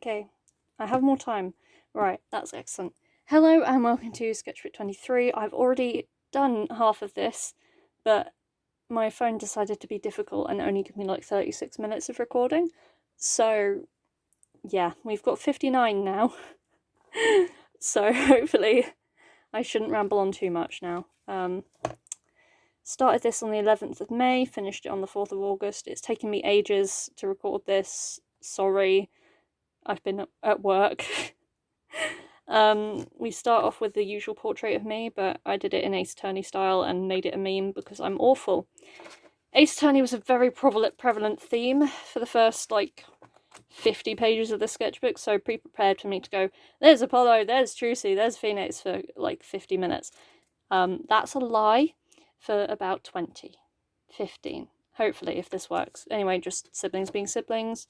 Okay, I have more time. Right, that's excellent. Hello and welcome to Sketchbook 23. I've already done half of this, but my phone decided to be difficult and only give me like 36 minutes of recording. So, yeah, we've got 59 now. So, hopefully, I shouldn't ramble on too much now. Started this on the 11th of May, finished it on the 4th of August. It's taken me ages to record this. Sorry, I've been at work. We start off with the usual portrait of me, but I did it in Ace Attorney style and made it a meme because I'm awful. Ace Attorney was a very prevalent theme for the first, 50 pages of the sketchbook, so pre-prepared for me to go, there's Apollo, there's Trucy, there's Phoenix for, 50 minutes. That's a lie for about 20. 15. Hopefully, if this works. Anyway, just siblings being siblings.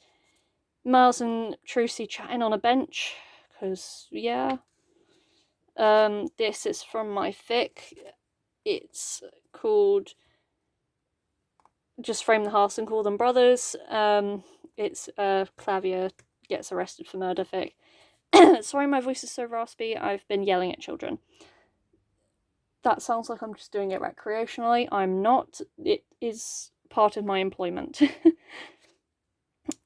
Miles and Trucy chatting on a bench, because, yeah. This is from my fic. It's called Just Frame the Hearths and Call Them Brothers. It's Clavia gets arrested for murder fic. Sorry my voice is so raspy, I've been yelling at children. That sounds like I'm just doing it recreationally. I'm not. It is part of my employment.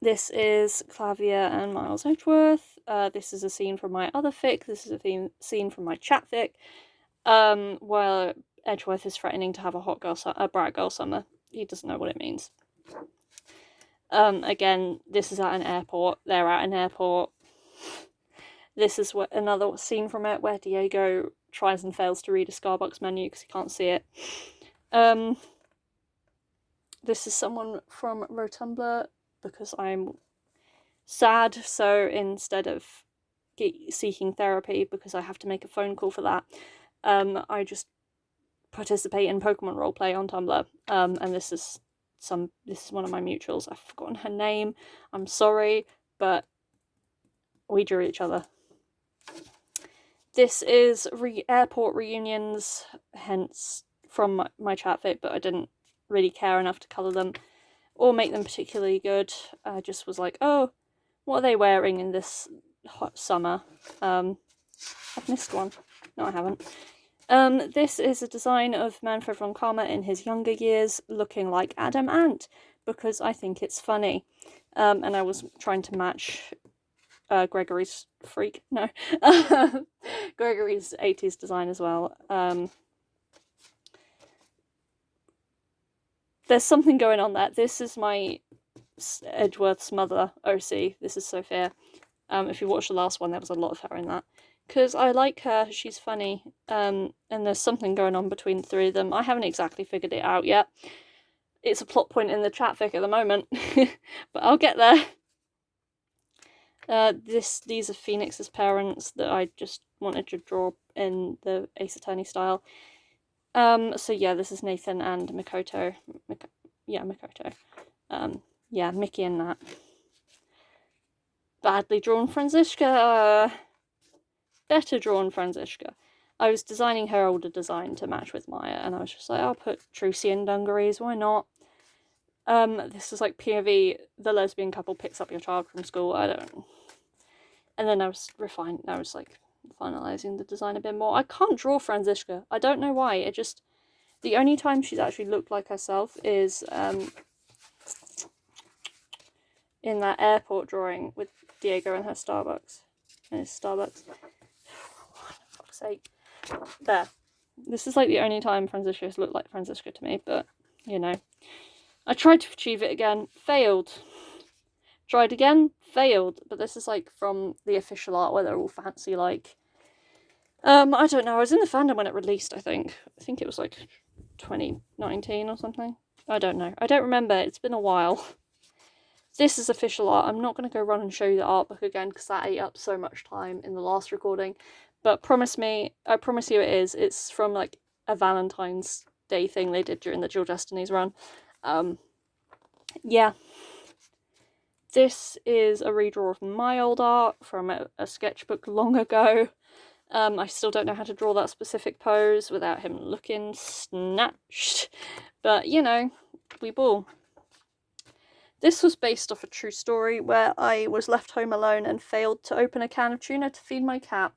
This is Clavia and Miles Edgeworth. This is a scene from my other fic. This is a scene from my chat fic. Where Edgeworth is threatening to have a brat girl summer. He doesn't know what it means. Again, this is at an airport. They're at an airport. This is another scene from it where Diego tries and fails to read a Starbucks menu because he can't see it. This is someone from Rotumbler because I'm sad, so instead of seeking therapy because I have to make a phone call for that, I just participate in Pokemon roleplay on Tumblr. And this is one of my mutuals. I've forgotten her name. I'm sorry, but we drew each other. This is airport reunions, hence from my chat fic, but I didn't really care enough to colour them or make them particularly good. I just was like, oh, what are they wearing in this hot summer? I've missed one. No, I haven't. This is a design of Manfred von Karma in his younger years, looking like Adam Ant, because I think it's funny. And I was trying to match Gregory's Gregory's 80s design as well. There's something going on there. This is my Edgeworth's mother, OC. This is Sophia. If you watched the last one, there was a lot of her in that. Because I like her, she's funny, and there's something going on between the three of them. I haven't exactly figured it out yet. It's a plot point in the chat fic at the moment, but I'll get there. These are Phoenix's parents that I just wanted to draw in the Ace Attorney style. So yeah, this is Nathan and Mikoto. Mikoto. Mickey and Nat. Badly drawn Franziska. Better drawn Franziska. I was designing her older design to match with Maya, and I was just like, I'll put Trucy in dungarees, why not? This is like POV, the lesbian couple picks up your child from school, I don't... And then I was finalising the design a bit more. I can't draw Franziska. I don't know why. The only time she's actually looked like herself is in that airport drawing with Diego and her Starbucks. And his Starbucks. For fuck's sake. There. This is like the only time Franziska has looked like Franziska to me, but, you know. I tried to achieve it again. Failed. Tried again, failed, but this is like from the official art where they're all fancy like. I don't know, I was in the fandom when it released, I think. I think it was like 2019 or something. I don't know. I don't remember, it's been a while. This is official art. I'm not going to go run and show you the art book again because that ate up so much time in the last recording. But I promise you it is. It's from like a Valentine's Day thing they did during the Jill Destinies run. Yeah. This is a redraw of my old art from a sketchbook long ago. I still don't know how to draw that specific pose without him looking snatched. But, you know, we ball. This was based off a true story where I was left home alone and failed to open a can of tuna to feed my cat.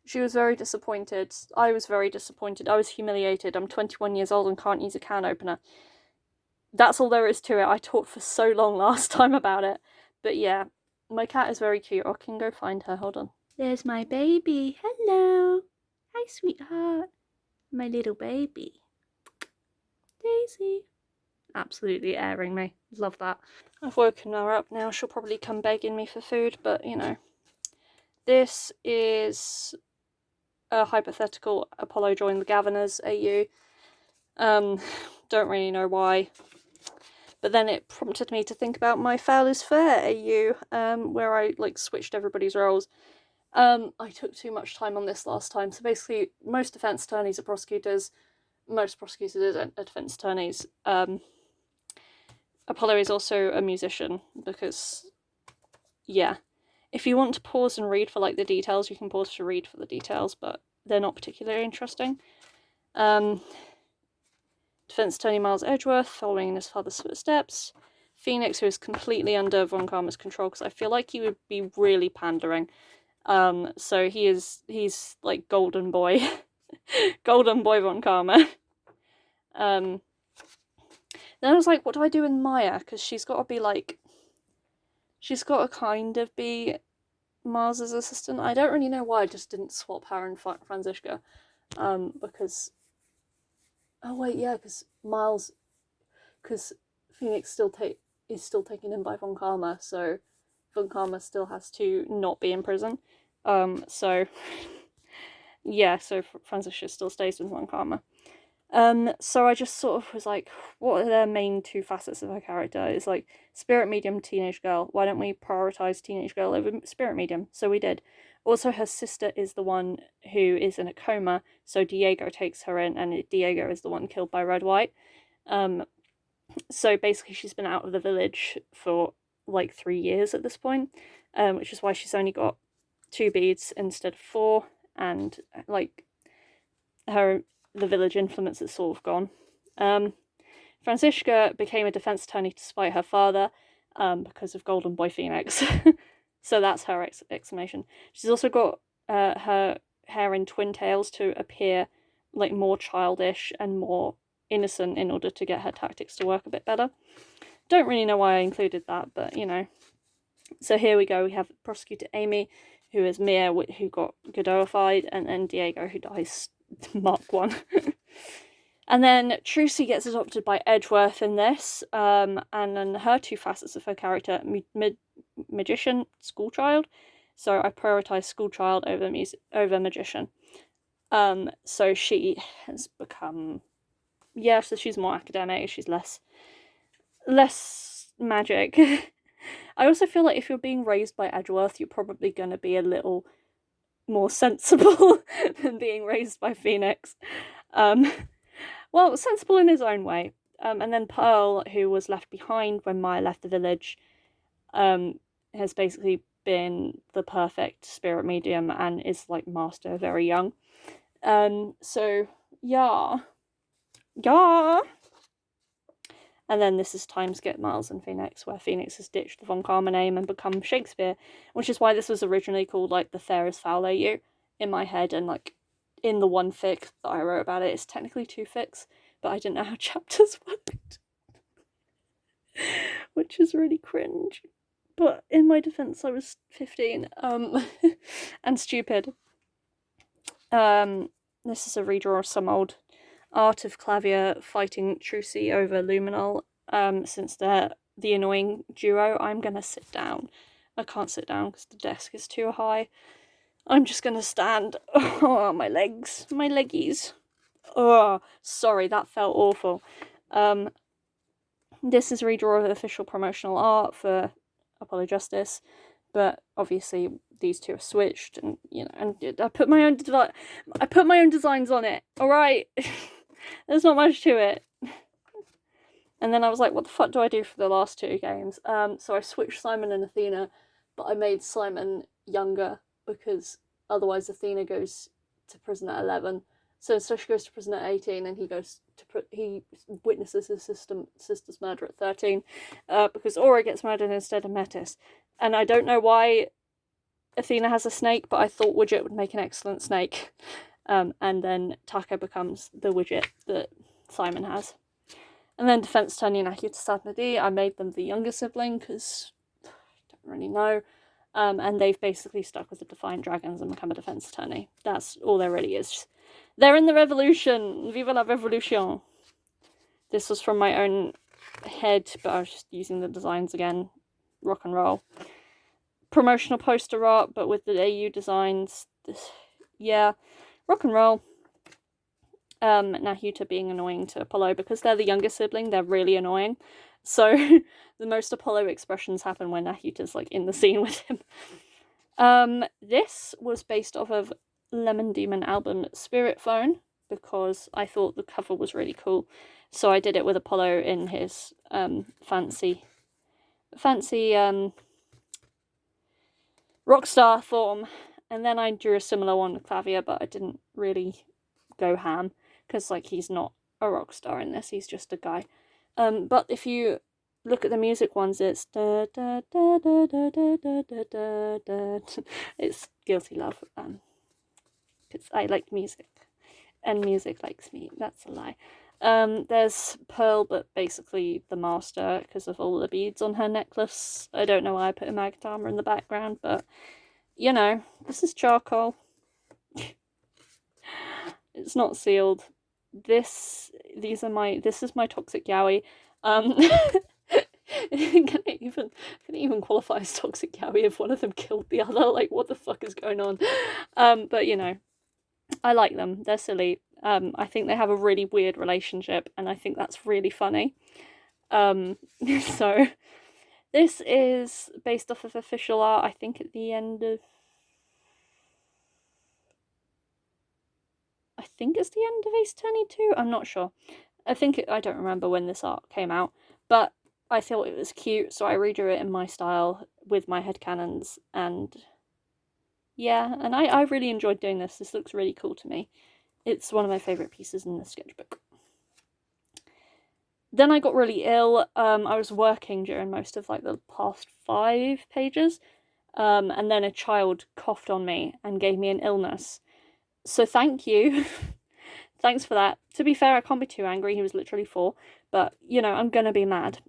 She was very disappointed. I was very disappointed. I was humiliated. I'm 21 years old and can't use a can opener. That's all there is to it. I talked for so long last time about it. But yeah, my cat is very cute. I can go find her. Hold on. There's my baby. Hello. Hi, sweetheart. My little baby. Daisy. Absolutely airing me. Love that. I've woken her up now. She'll probably come begging me for food, but you know. This is a hypothetical Apollo joined the Governors AU. Don't really know why. But then it prompted me to think about my Foul is Fair AU, where I like switched everybody's roles. I took too much time on this last time. So basically, most defence attorneys are prosecutors. Most prosecutors are defence attorneys. Apollo is also a musician because, yeah. If you want to pause and read for like the details, you can pause to read for the details, but they're not particularly interesting. Defence attorney Miles Edgeworth, following in his father's footsteps. Phoenix, who is completely under Von Karma's control, because I feel like he would be really pandering. So he's like golden boy, golden boy Von Karma. Then I was like, what do I do with Maya? Because she's got to be like, she's got to kind of be Miles's assistant. I don't really know why I just didn't swap her and Franziska, because. Oh wait, yeah, because Phoenix is still taken in by Von Karma, so Von Karma still has to not be in prison. So yeah, so Franziska still stays with Von Karma. So I just sort of was like, what are their main two facets of her character? It's like spirit medium, teenage girl. Why don't we prioritize teenage girl over spirit medium? So we did. Also, her sister is the one who is in a coma, so Diego takes her in, and Diego is the one killed by Red White. So basically, she's been out of the village for like 3 years at this point, which is why she's only got 2 beads instead of 4, and like the village influence is sort of gone. Franziska became a defense attorney to spite her father, because of Golden Boy Phoenix. So that's her exclamation. She's also got her hair in twin tails to appear like more childish and more innocent in order to get her tactics to work a bit better. Don't really know why I included that, but you know. So here we go. We have Prosecutor Amy, who is Mia, who got Godot-ified, and then Diego, who dies Mark 1. And then Trucy gets adopted by Edgeworth in this, and then her two facets of her character, magician, schoolchild. So I prioritize schoolchild over magician. So she has become, yeah, so she's more academic, she's less magic. I also feel like if you're being raised by Edgeworth, you're probably going to be a little more sensible than being raised by Phoenix. Well, sensible in his own way. And then Pearl, who was left behind when Maya left the village, has basically been the perfect spirit medium and is like master very young. So yeah. And then this is time skip Miles and Phoenix, where Phoenix has ditched the Von Karma name and become Shakespeare, which is why this was originally called like the Fair is Foul AU in my head, and like in the one fic that I wrote about it, it's technically 2 fics, but I didn't know how chapters worked. Which is really cringe. But in my defense, I was 15, and stupid. This is a redraw of some old art of Clavier fighting Trucy over Luminol. Since they're the annoying duo, I'm gonna sit down. I can't sit down because the desk is too high. I'm just gonna stand. Oh, my legs. My leggies. Oh, sorry, that felt awful. This is a redraw of official promotional art for Apollo Justice, but obviously these two are switched, and you know, and I put my own designs on it. All right, there's not much to it. And then I was like, what the fuck do I do for the last 2 games? So I switched Simon and Athena, but I made Simon younger because otherwise Athena goes to prison at 11. So she goes to prison at 18 and he goes he witnesses his sister's murder at 13, because Aura gets murdered instead of Metis. And I don't know why Athena has a snake, but I thought Widget would make an excellent snake. And then Taka becomes the Widget that Simon has. And then defense attorney Nahyuta Sadnadi, I made them the younger sibling because I don't really know. And they've basically stuck with the Defiant Dragons and become a defense attorney. That's all there really is. They're in the revolution! Viva la revolution! This was from my own head, but I was just using the designs again. Rock and roll. Promotional poster art, but with the AU designs. Yeah, rock and roll. Nahyuta being annoying to Apollo, because they're the younger sibling, they're really annoying. So the most Apollo expressions happen when Nahyuta's like in the scene with him. This was based off of Lemon Demon album Spirit Phone, because I thought the cover was really cool. So I did it with Apollo in his fancy rockstar form, and then I drew a similar one with Clavia, but I didn't really go ham, because like he's not a rock star in this, he's just a guy. But if you look at the music ones, it's da da da da da da da da da. It's Guilty Love, because I like music and music likes me. That's a lie. There's Pearl, but basically the master because of all the beads on her necklace. I don't know why I put a Magatama in the background, but you know, this is charcoal. It's not sealed. This is my toxic yaoi. Can it even qualify as toxic yaoi if one of them killed the other? Like, what the fuck is going on? But you know, I like them. They're silly. I think they have a really weird relationship, and I think that's really funny. So this is based off of official art. I think at the end of, I think it's the end of Ace Attorney 2. I'm not sure. I don't remember when this art came out, but I thought it was cute, so I redrew it in my style with my headcanons, and yeah, and I really enjoyed doing this. This looks really cool to me. It's one of my favourite pieces in the sketchbook. Then I got really ill. I was working during most of like the past 5 pages, and then a child coughed on me and gave me an illness. So thank you. Thanks for that. To be fair, I can't be too angry. He was literally 4, but you know, I'm gonna be mad.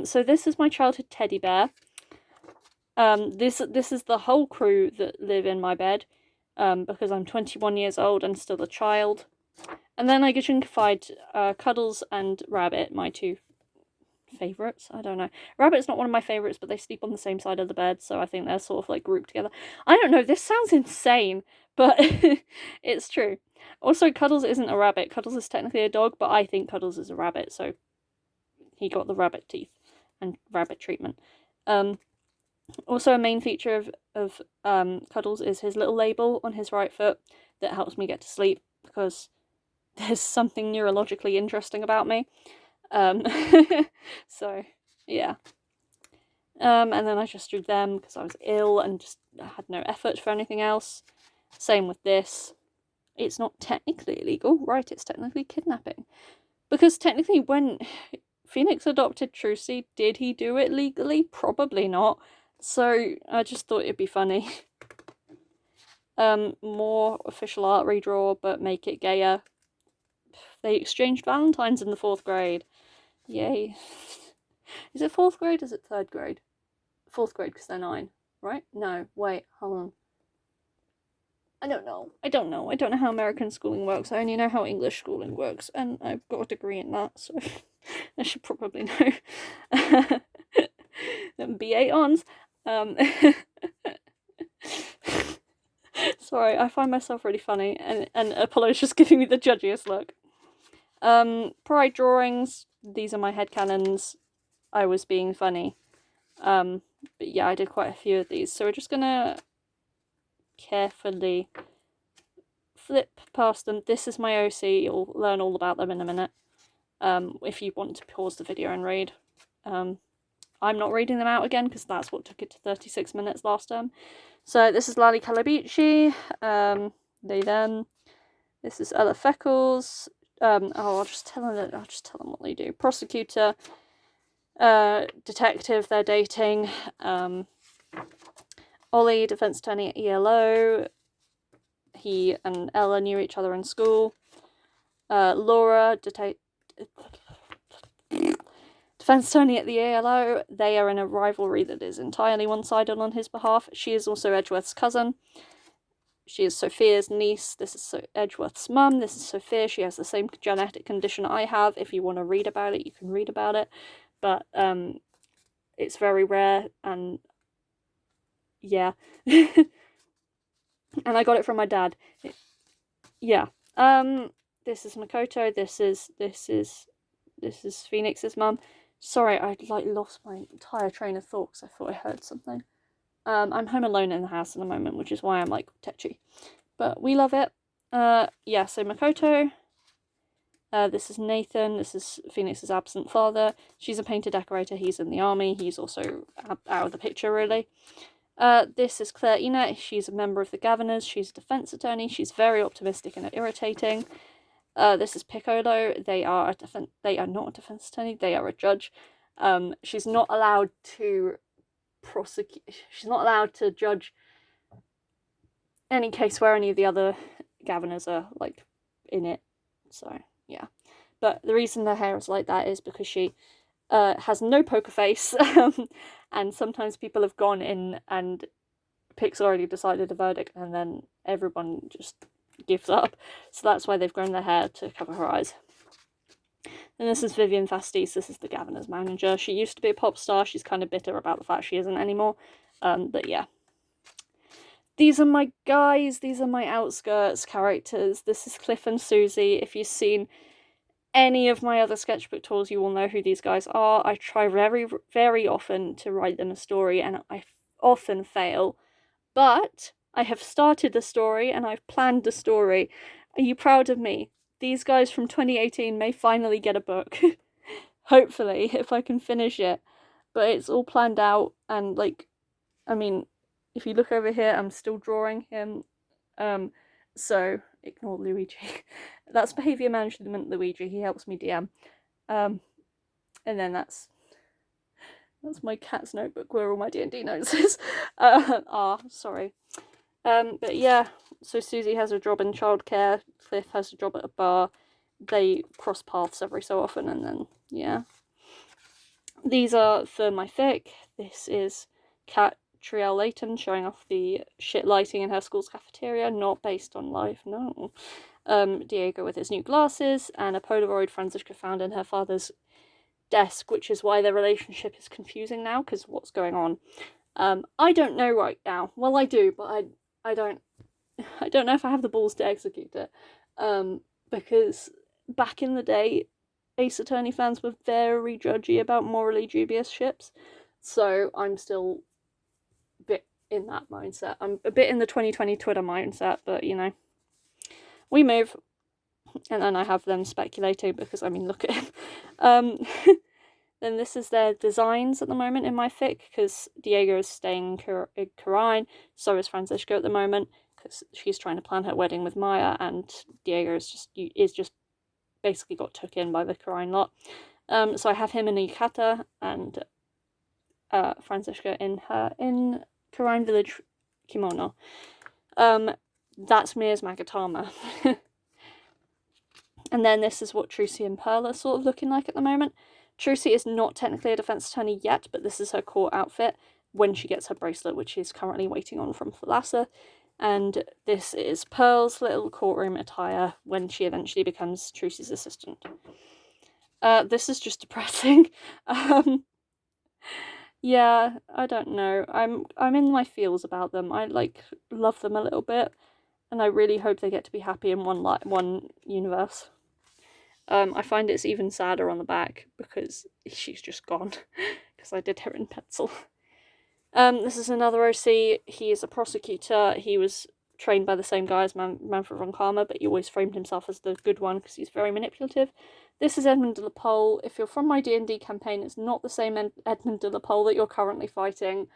So this is my childhood teddy bear. This is the whole crew that live in my bed, because I'm 21 years old and still a child. And then I Gijinkified Cuddles and Rabbit, my 2 favourites. I don't know. Rabbit's not one of my favourites, but they sleep on the same side of the bed, so I think they're sort of like grouped together. I don't know, this sounds insane, but it's true. Also, Cuddles isn't a rabbit. Cuddles is technically a dog, but I think Cuddles is a rabbit, so he got the rabbit teeth and rabbit treatment. Also, a main feature of Cuddles is his little label on his right foot that helps me get to sleep, because there's something neurologically interesting about me. So, yeah. And then I just drew them because I was ill and just had no effort for anything else. Same with this. It's not technically illegal, right? It's technically kidnapping. Because technically when Phoenix adopted Trucy, did he do it legally? Probably not. So I just thought it'd be funny. More official art redraw, but make it gayer. They exchanged Valentines in the 4th grade. Yay. Is it 4th grade or is it 3rd grade? 4th grade because they're 9, right? No, wait, hold on. I don't know. I don't know how American schooling works. I only know how English schooling works, and I've got a degree in that, so I should probably know. BA Ons. Sorry, I find myself really funny, and Apollo's just giving me the judgiest look. Pride drawings. These are my headcanons. I was being funny. But yeah, I did quite a few of these, so we're just gonna carefully flip past them. This is my OC. You'll learn all about them in a minute. If you want to pause the video and read. I'm not reading them out again because that's what took it to 36 minutes last term. So this is Lali Calabici. They them. This is Ella Feckles. I'll just tell them what they do. Prosecutor, detective, they're dating. Ollie, defense attorney at ELO. He and Ella knew each other in school. Laura, defense attorney at the ELO. They are in a rivalry that is entirely one-sided on his behalf. She is also Edgeworth's cousin. She is Sophia's niece. This is Edgeworth's mum. This is Sophia. She has the same genetic condition I have. If you want to read about it, you can read about it. But it's very rare, and yeah. And I got it from my dad. Yeah. This is Makoto. This is Phoenix's mum. Sorry, I lost my entire train of thought because I thought I heard something. I'm home alone in the house at the moment, which is why I'm tetchy. But we love it. Yeah, so Makoto. This is Nathan. This is Phoenix's absent father. She's a painter decorator. He's in the army. He's also out of the picture, really. This is Claire Ina. She's a member of the Governors. She's a defense attorney. She's very optimistic and irritating. This is Piccolo. They are not a defense attorney. They are a judge. She's not allowed to prosecute. She's not allowed to judge any case where any of the other Governors are in it. So yeah, but the reason her hair is like that is because she has no poker face, and sometimes people have gone in and Pick's already decided a verdict, and then everyone just gives up. So that's why they've grown their hair to cover her eyes. And this is Vivian Fastis. This is the Governor's manager. She used to be a pop star. She's kind of bitter about the fact she isn't anymore. But yeah. These are my guys. These are my outskirts characters. This is Cliff and Susie. If you've seen any of my other sketchbook tours, you will know who these guys are. I try very, very often to write them a story, and I often fail. But I have started a story, and I've planned a story. Are you proud of me? These guys from 2018 may finally get a book. Hopefully, if I can finish it. But it's all planned out, and I mean, if you look over here, I'm still drawing him. So ignore Luigi. That's behaviour management Luigi. He helps me DM. And then that's my cat's notebook where all my D&D notes is. Sorry. But yeah, so Susie has a job in childcare. Cliff has a job at a bar. They cross paths every so often, and then yeah. These are for my fic. This is Kat Triel Layton showing off the shit lighting in her school's cafeteria, not based on life, no. Diego with his new glasses, and a Polaroid Franziska found in her father's desk, which is why their relationship is confusing now, because what's going on? I don't know right now. Well, I do, but I don't know if I have the balls to execute it. Because back in the day, Ace Attorney fans were very judgy about morally dubious ships, so I'm still a bit in that mindset. I'm a bit in the 2020 Twitter mindset, but you know, we move. And then I have them speculating because, I mean, look at him. Then this is their designs at the moment in my fic, because Diego is staying in Carine, so is Francisco at the moment, because she's trying to plan her wedding with Maya, and Diego is just basically got took in by the Carine lot. So I have him in Yukata, and Francisca in Carine Village kimono. That's me as Magatama. And then this is what Trucy and Pearl are sort of looking like at the moment. Trucy is not technically a defense attorney yet, but this is her court outfit when she gets her bracelet, which is currently waiting on from Thalassa. And this is Pearl's little courtroom attire when she eventually becomes Trucy's assistant. This is just depressing. Yeah, I don't know. I'm in my feels about them. I love them a little bit, and I really hope they get to be happy in one universe. I find it's even sadder on the back because she's just gone, because I did her in pencil. This is another OC. He is a prosecutor. He was trained by the same guy as Manfred von Karma, but he always framed himself as the good one because he's very manipulative. This is Edmund de la Pole. If you're from my D&D campaign, it's not the same Edmund de la Pole that you're currently fighting.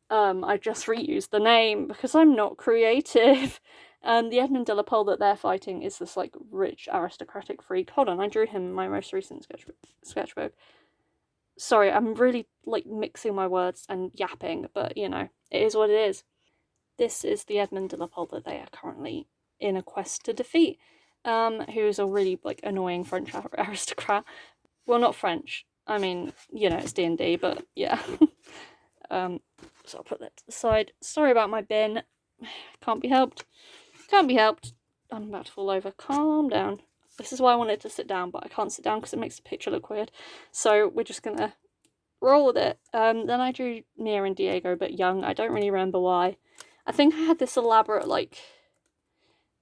I just reused the name because I'm not creative. The Edmund de la Pole that they're fighting is this like rich aristocratic freak. Hold on, I drew him in my most recent sketchbook. Sorry, I'm really like mixing my words and yapping, but you know, it is what it is. This is the Edmund de la Pole that they are currently in a quest to defeat, who is a really like annoying French aristocrat. Well, not French. I mean, you know, it's D&D, but yeah. So I'll put that to the side. Sorry about my bin. Can't be helped. Can't be helped. I'm about to fall over. Calm down. This is why I wanted to sit down, but I can't sit down because it makes the picture look weird. So we're just gonna roll with it. Then I drew Mia and Diego, but young. I don't really remember why. I think I had this elaborate, like,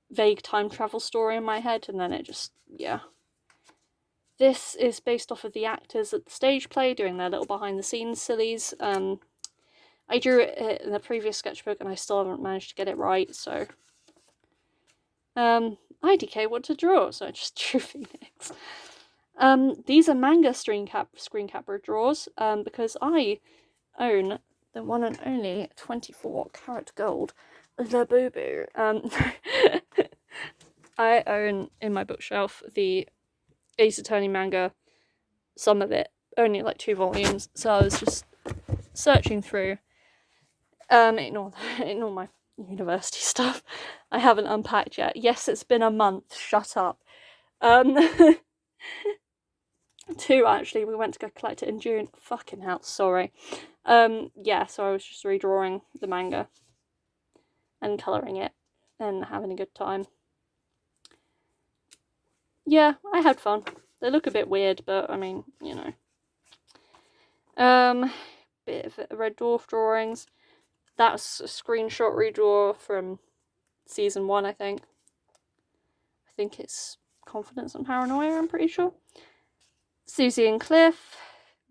vague time travel story in my head, and then it just, yeah. This is based off of the actors at the stage play doing their little behind the scenes sillies. I drew it in the previous sketchbook and I still haven't managed to get it right, so IDK what to draw, so I just drew Phoenix. These are manga screen capper draws, because I own the one and only 24 karat gold Labubu. I own in my bookshelf the Ace Attorney manga, some of it, only like 2 volumes, so I was just searching through. Ignore my university stuff. I haven't unpacked yet. Yes, it's been a month. Shut up. 2 actually. We went to go collect it in June. Fucking hell. Sorry. Yeah. So I was just redrawing the manga and colouring it and having a good time. Yeah, I had fun. They look a bit weird, but I mean, you know. Bit of Red Dwarf drawings. That's a screenshot redraw from season 1, I think. I think it's Confidence and Paranoia, I'm pretty sure. Susie and Cliff,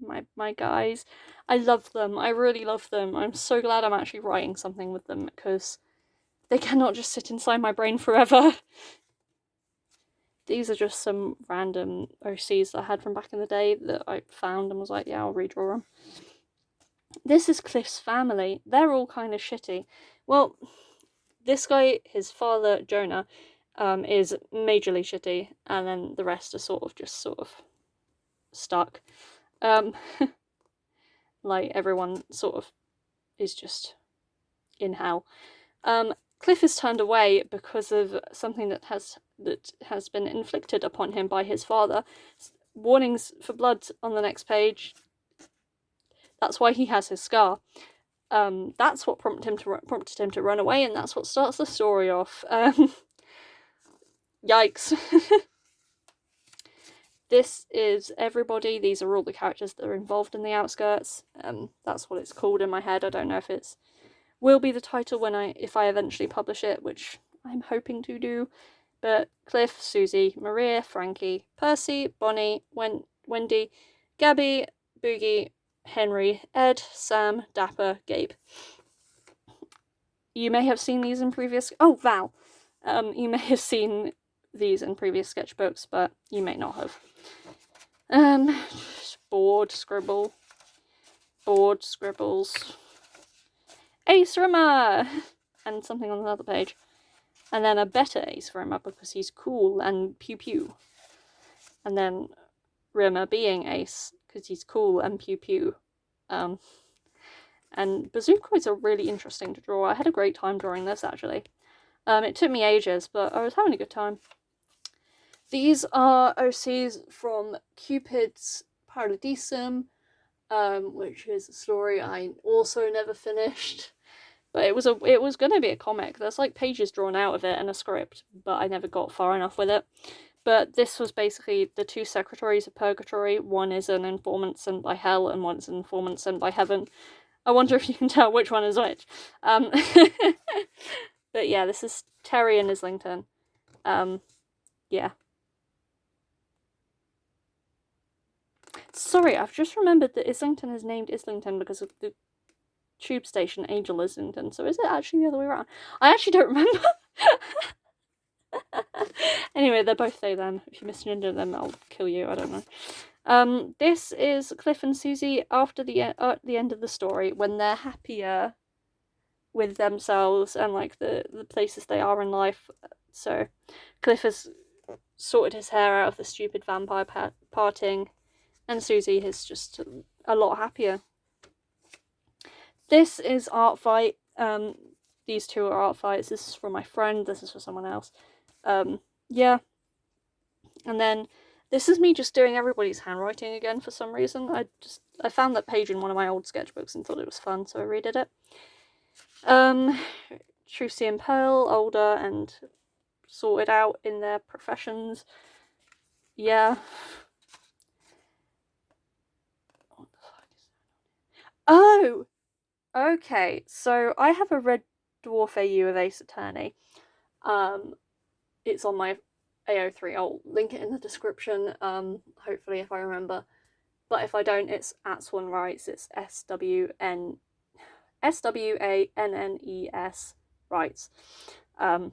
my guys. I love them. I really love them. I'm so glad I'm actually writing something with them because they cannot just sit inside my brain forever. These are just some random OCs that I had from back in the day that I found and was like, yeah, I'll redraw them. This is Cliff's family. They're all kind of shitty. Well, this guy, his father, Jonah, is majorly shitty, and then the rest are sort of stuck. Like, everyone sort of is just in hell. Cliff is turned away because of something that has been inflicted upon him by his father. Warnings for blood on the next page. That's why he has his scar. That's what prompted him to run away, and that's what starts the story off. Yikes. This is everybody. These are all the characters that are involved in the outskirts. That's what it's called in my head. I don't know if it's will be the title if I eventually publish it, which I'm hoping to do. But Cliff, Susie, Maria, Frankie, Percy, Bonnie, Wendy, Gabby, Boogie, Henry, Ed, Sam, Dapper, Gabe. You may have seen these in previous... Oh, Val. You may have seen these in previous sketchbooks, but you may not have. Board, scribbles. Ace Rimmer! And something on another page. And then a better Ace Rimmer because he's cool and pew pew. And then Rimmer being Ace because he's cool and pew pew. And bazookoids are really interesting to draw. I had a great time drawing this, actually. It took me ages, but I was having a good time. These are OCs from Cupid's Paradisum, which is a story I also never finished. But it was going to be a comic. There's like pages drawn out of it and a script, but I never got far enough with it. But this was basically the 2 secretaries of purgatory. One is an informant sent by hell, and one is an informant sent by heaven. I wonder if you can tell which one is which. But yeah, this is Terry and Islington. Yeah. Sorry, I've just remembered that Islington is named Islington because of the tube station Angel Islington. So is it actually the other way around? I actually don't remember. Anyway, they're both they them. If you misgender them, I'll kill you. I don't know. This is Cliff and Susie after the end of the story when they're happier. with themselves and like the places they are in life. So Cliff has sorted his hair out of the stupid vampire parting, and Susie is just a lot happier. This is art fight. These two are art fights. This is for my friend. This is for someone else. Yeah. And then this is me just doing everybody's handwriting again for some reason. I found that page in one of my old sketchbooks and thought it was fun, so I redid it. Trucy and Pearl, older and sorted out in their professions. Yeah. What the fuck is that? Oh! Okay, so I have a Red Dwarf AU of Ace Attorney. It's on my AO3. I'll link it in the description, hopefully if I remember. But if I don't, it's at Swan Writes. It's SWANNES Writes. All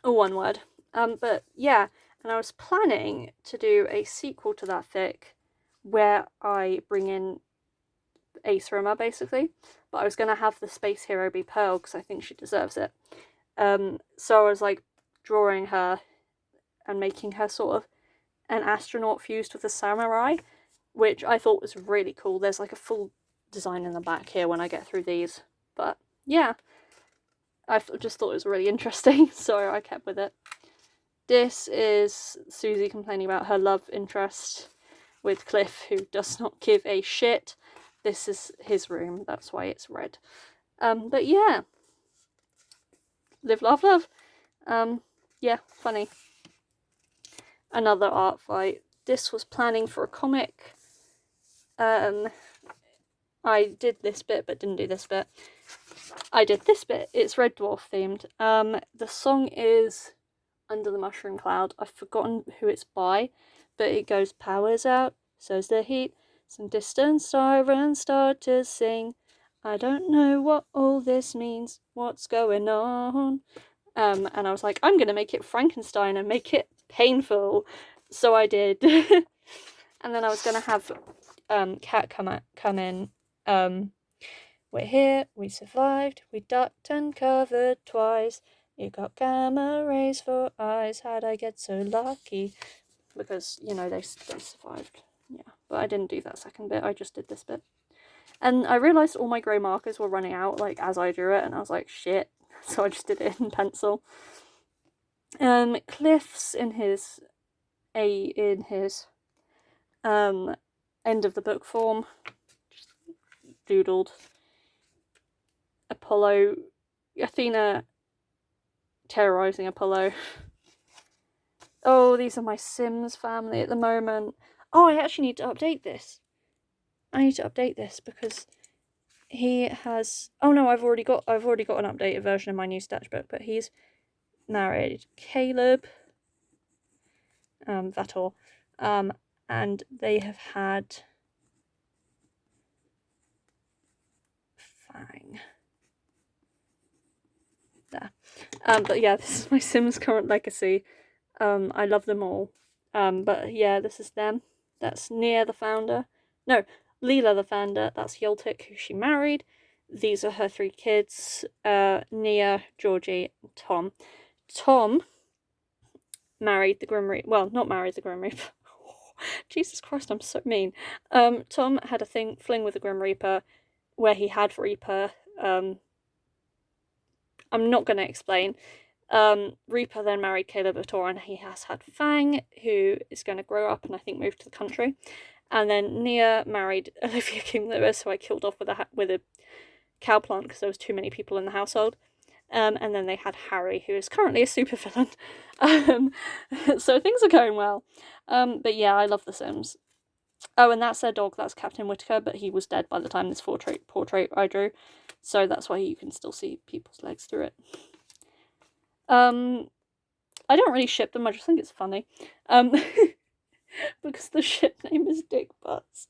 one word. But yeah, and I was planning to do a sequel to that fic where I bring in Ace Rimmer, basically. But I was going to have the space hero be Pearl because I think she deserves it. So I was like drawing her and making her sort of an astronaut fused with a samurai, which I thought was really cool. There's like a full design in the back here when I get through these. But yeah, I just thought it was really interesting, so I kept with it. This is Susie complaining about her love interest with Cliff, who does not give a shit. This is his room, that's why it's red. But yeah. Live, laugh, love. Yeah, funny. Another art fight. This was planning for a comic. I did this bit but didn't do this bit. I did this bit. It's Red Dwarf themed. The song is Under the Mushroom Cloud. I've forgotten who it's by, but it goes, powers out, so's the heat, some distant sirens start to sing. I don't know what all this means, what's going on. And I was like, I'm gonna make it Frankenstein and make it painful. So I did. And then I was gonna have Kat come in. We're here, we survived, we ducked and covered twice. You got gamma rays for eyes, how'd I get so lucky? Because, you know, they survived. Yeah, but I didn't do that second bit, I just did this bit. And I realised all my grey markers were running out, like, as I drew it, and I was like, shit. So I just did it in pencil. Cliff's in his end of the book form. Just doodled Apollo, Athena terrorising Apollo. Oh, these are my Sims family at the moment. Oh, I actually need to update this. I need to update this because he has. Oh no, I've already got an updated version of my new sketchbook, but he's married Caleb. That all. And they have had Fang. There. But yeah, this is my Sims current legacy. I love them all. But yeah, this is them. That's Nia, the founder. No, Leela, the founder. That's Yoltik, who she married. These are her 3 kids. Nia, Georgie, and Tom. Tom married the Grim Reaper. Well, not married the Grim Reaper. Jesus Christ, I'm so mean. Tom had a fling with the Grim Reaper where he had Reaper. I'm not going to explain. Reaper then married Caleb Ator, and he has had Fang, who is going to grow up and I think move to the country. And then Nia married Olivia King-Lewis, who I killed off with a cow plant because there was too many people in the household. And then they had Harry, who is currently a supervillain. So things are going well. But yeah, I love The Sims. Oh, and that's their dog. That's Captain Whitaker, but he was dead by the time this portrait I drew. So that's why you can still see people's legs through it. I don't really ship them, I just think it's funny. Because the ship name is Dick Butts.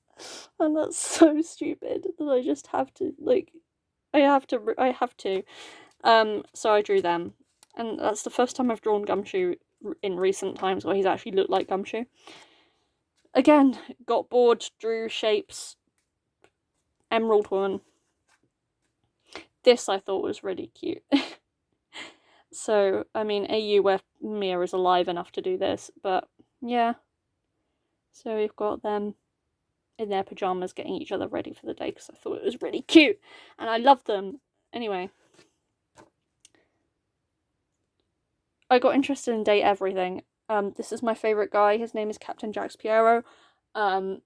And that's so stupid that I just have to, like, I have to. So I drew them. And that's the first time I've drawn Gumshoe in recent times where he's actually looked like Gumshoe. Again, got bored, drew shapes. Emerald one. this I thought was really cute. So, I mean, AU where Mia is alive enough to do this, but yeah. So we've got them in their pajamas getting each other ready for the day because I thought it was really cute and I love them. Anyway, I got interested in date everything. This is my favourite guy. His name is Captain Jax Piero. I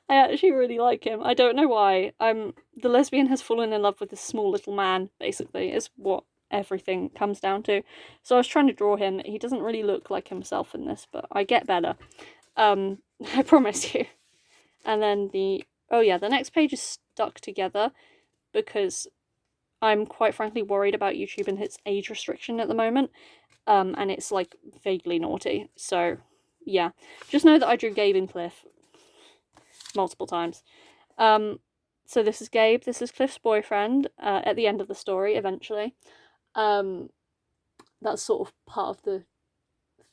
actually really like him. I don't know why. The lesbian has fallen in love with this small little man, basically, is what everything comes down to. So I was trying to draw him. He doesn't really look like himself in this, but I get better. I promise you. And then the next page is stuck together because I'm quite frankly worried about YouTube and its age restriction at the moment. And it's like vaguely naughty. So yeah, just know that I drew Gabe and Cliff multiple times. So this is Gabe, this is Cliff's boyfriend, at the end of the story, eventually. That's sort of part of the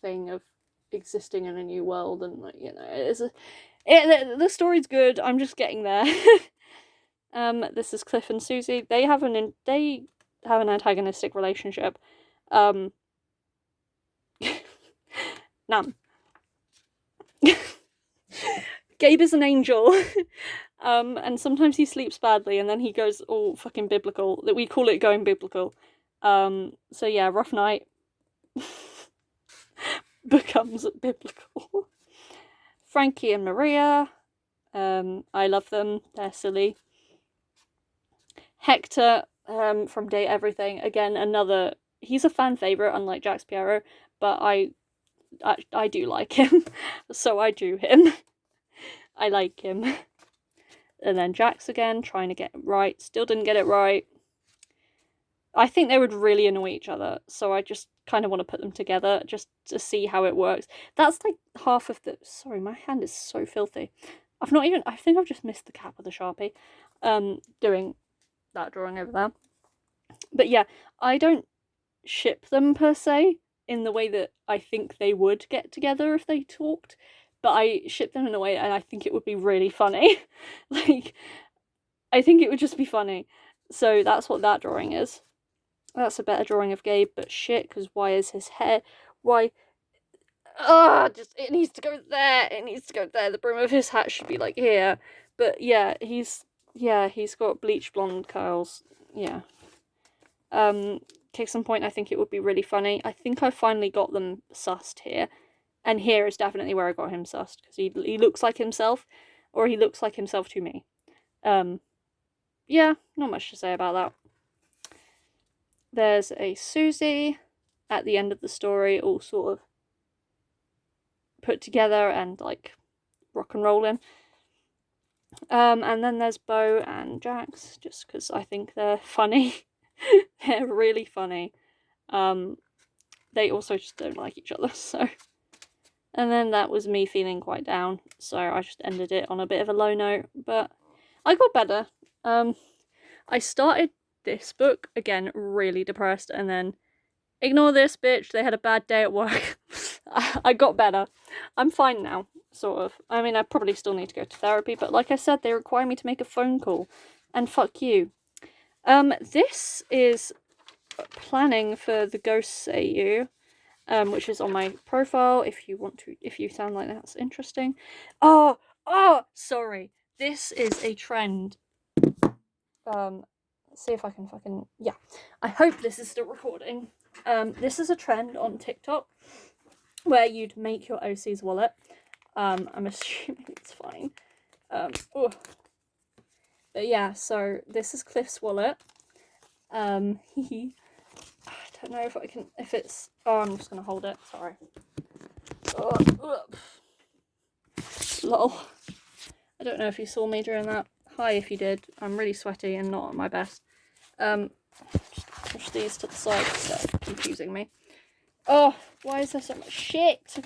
thing of existing in a new world, and like, you know, the story's good, I'm just getting there. This is Cliff and Susie. They have an antagonistic relationship. Nam. Gabe is an angel. And sometimes he sleeps badly and then he goes all fucking biblical. That we call it going biblical. So yeah, rough night becomes biblical. Frankie and Maria. I love them. They're silly. Hector, from Date Everything. Again, he's a fan favourite, unlike Jax Piero, but I do like him. So I drew him. I like him. And then Jax again, trying to get it right. Still didn't get it right. I think they would really annoy each other, so I just kind of want to put them together just to see how it works. That's like half of the... Sorry, my hand is so filthy. I think I've just missed the cap of the Sharpie, doing that drawing over there. But yeah, I don't ship them per se in the way that I think they would get together if they talked, but I ship them in a way and I think it would be really funny. Like, I think it would just be funny. So that's what that drawing is. That's a better drawing of Gabe, but shit, because why is his hair... Why... it needs to go there, it needs to go there. The brim of his hat should be like here. But yeah, he's got bleach blonde curls. Yeah. Case in point, I think it would be really funny. I think I finally got them sussed here. And here is definitely where I got him sussed, because he looks like himself, or he looks like himself to me. Yeah, not much to say about that. There's a Susie at the end of the story, all sort of put together and like rock and rolling. And then there's Bo and Jax, just because I think they're funny. They're really funny. They also just don't like each other, so... And then that was me feeling quite down, so I just ended it on a bit of a low note, but I got better. I started this book, again, really depressed, and then, ignore this, bitch, they had a bad day at work. I got better. I'm fine now, sort of. I mean, I probably still need to go to therapy, but like I said, they require me to make a phone call, and fuck you. This is planning for the Ghosts AU, which is on my profile if you sound like that's interesting. Oh, sorry. This is a trend. Let's see if I can fucking... Yeah. I hope this is still recording. This is a trend on TikTok where you'd make your OC's wallet. I'm assuming it's fine. But yeah, so this is Cliff's wallet. I don't know if it's... Oh, I'm just gonna hold it, sorry. Lol. I don't know if you saw me doing that. Hi if you did. I'm really sweaty and not at my best. Just push these to the side because they're confusing me. Oh, why is there so much shit?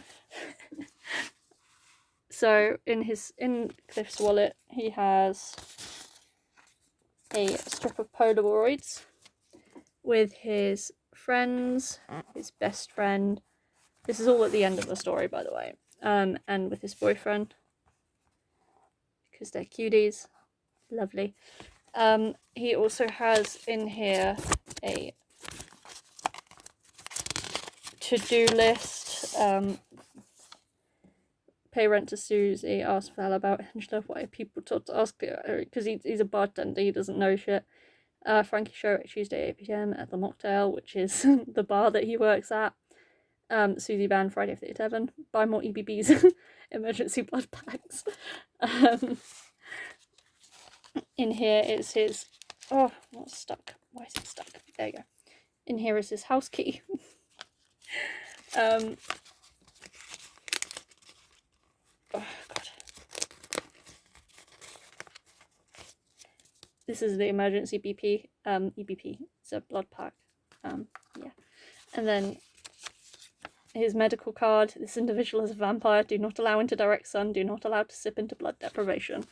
So in Cliff's wallet, he has a strip of Polaroids with his friends, his best friend. This is all at the end of the story, by the way. And with his boyfriend, because they're cuties. Lovely. He also has in here a to-do list. Pay rent to Susie, ask Val about Angela, why people told to ask her, because he's a bartender, he doesn't know shit. Frankie show at Tuesday 8 p.m. at the Mocktail, which is the bar that he works at. Susie band Friday 37. Buy more EBBs. Emergency blood packs. In here is his... Oh, what's stuck? Why is it stuck? There you go. In here is his house key. Oh, God. This is the emergency BP. EBP. It's a blood pack. Yeah. And then his medical card. This individual is a vampire. Do not allow into direct sun. Do not allow to sip into blood deprivation.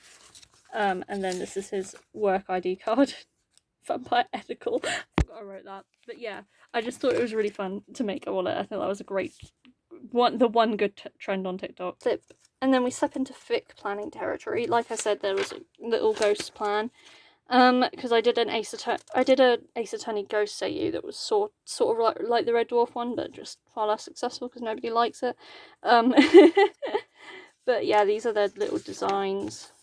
And then this is his work ID card. Vampire ethical. I forgot I wrote that. But yeah, I just thought it was really fun to make a wallet. I thought that was a great the one good trend on TikTok. And then we step into fic planning territory. Like I said, there was a little ghost plan. Because I did a Ace Attorney Ghost Say You that was sort of like the Red Dwarf one, but just far less successful because nobody likes it. But yeah, these are their little designs.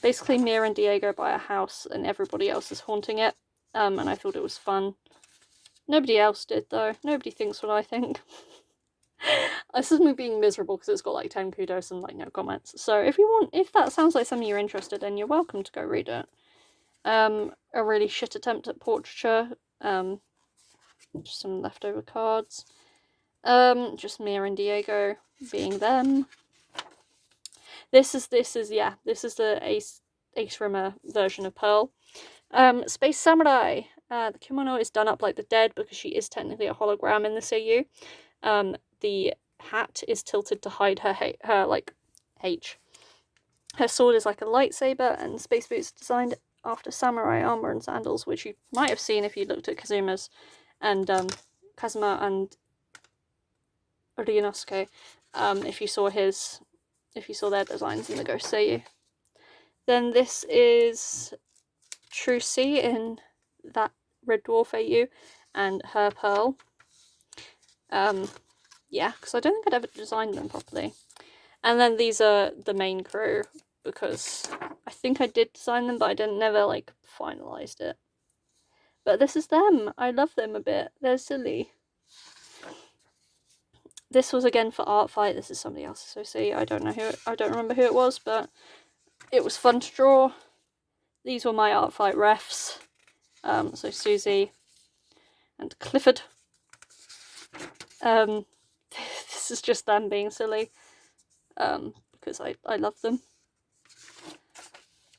Basically Mia and Diego buy a house and everybody else is haunting it. And I thought it was fun. Nobody else did though. Nobody thinks what I think. This is me being miserable because it's got like 10 kudos and like no comments. So if that sounds like something you're interested in, you're welcome to go read it. A really shit attempt at portraiture. Just some leftover cards. Just Mia and Diego being them. This is the Ace Rimmer version of Pearl. Space Samurai. The kimono is done up like the dead because she is technically a hologram in this AU. The hat is tilted to hide her like H. Her sword is like a lightsaber, and space boots designed after samurai armor and sandals, which you might have seen if you looked at Kazuma's and Kazuma and Ryunosuke. If you saw their designs in the Ghost Say You. Then this is Trucy in that Red Dwarf AU and her Pearl. Yeah, because I don't think I'd ever designed them properly. And then these are the main crew, because I think I did design them, but I never like finalised it. But this is them. I love them a bit. They're silly. This was again for Art Fight. This is somebody else's OC. I don't remember who it was, but it was fun to draw. These were my Art Fight refs. So Susie and Clifford. This is just them being silly. Because I love them.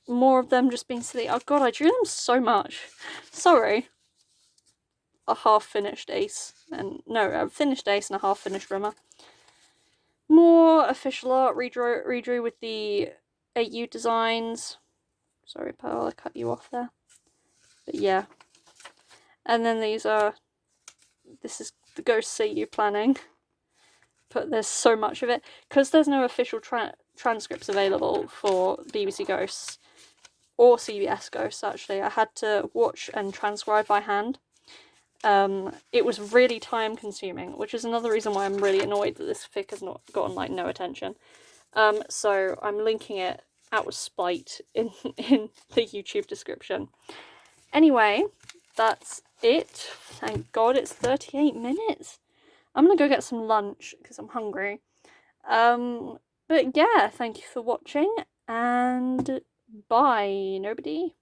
More of them just being silly. Oh god, I drew them so much. Sorry. A half-finished Ace. A finished Ace and a half-finished Rimmer. More official art redrew with the AU designs. Sorry, Pearl, I cut you off there. But yeah. And then this is the Ghost Say You planning. But there's so much of it. Because there's no official transcripts available for BBC Ghosts. Or CBS Ghosts, actually. I had to watch and transcribe by hand. It was really time consuming, which is another reason why I'm really annoyed that this fic has not gotten like no attention. So I'm linking it out of spite in the YouTube description. Anyway, that's it. Thank God it's 38 minutes. I'm gonna go get some lunch because I'm hungry. But yeah, thank you for watching and bye, nobody.